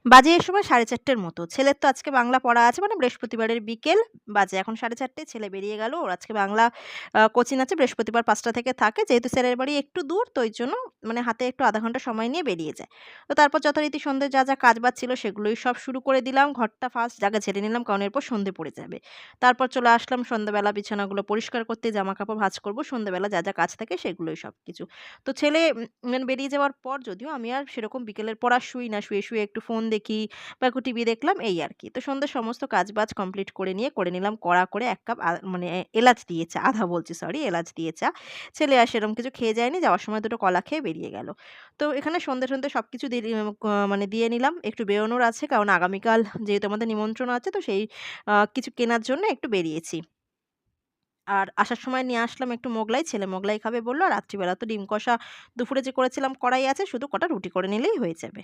বাজে এই সময় 4:30 মতো। ছেলের তো আজকে বাংলা পড়া আছে, মানে বৃহস্পতিবারের বিকেল বাজে এখন 4:30। ছেলে বেরিয়ে গেল। ওর আজকে বাংলা কোচিং আছে, বৃহস্পতিবার ৫টা থেকে থাকে। যেহেতু স্যারের বাড়ি একটু দূর, তো এইজন্য মানে হাতে একটু আধা ঘন্টা সময় নিয়ে বেরিয়ে যায়। তো তারপর যথারীতি সন্ধ্যের যা কাজবাজ ছিল সেগুলোই সব শুরু করে দিলাম। ঘরটা ফার্স্ট জাগা ঝেড়ে নিলাম, কারণ এরপর সন্ধে পড়ে যাবে। তারপর চলে আসলাম সন্ধ্যাবেলা বিছানাগুলো পরিষ্কার করতে, জামাকাপড় ভাঁজ করব। সন্ধ্যাবেলা যা কাজ থাকে সেগুলোই সবকিছু। তো ছেলে মানে বেরিয়ে যাওয়ার পর যদিও আমি আর সেরকম বিকেলের পর আর শুই না। শুয়ে একটু ফোন দেখি বা একটু টিভি দেখলাম, এই আরকি। তো সন্ধ্যার সমস্ত কাজবাজ কমপ্লিট করে নিলাম কড়া করে ১ কাপ মানে এলাচ দিয়ে চা, আধা বলছি সরি, এলাচ দিয়ে চা। ছেলে আর সেরকম কিছু খেয়ে যায়নি। যাওয়ার সময় দুটো কলা খেয়ে বেরিয়ে গেল। তো এখানে সন্ধ্যে সবকিছু মানে দিয়ে নিলাম। একটু বেরোনোর আছে, কারণ আগামীকাল যেহেতু আমাদের নিমন্ত্রণ আছে, তো সেই কিছু কেনার জন্য একটু বেরিয়েছি। আর আসার সময় নিয়ে আসলাম একটু মোগলাই। ছেলে মোগলাই খাবে বলল। আর রাত্রিবেলা তো ডিম কষা দুপুরে যে করেছিলাম কড়াই আছে, শুধু কটা রুটি করে নিলেই হয়ে যাবে।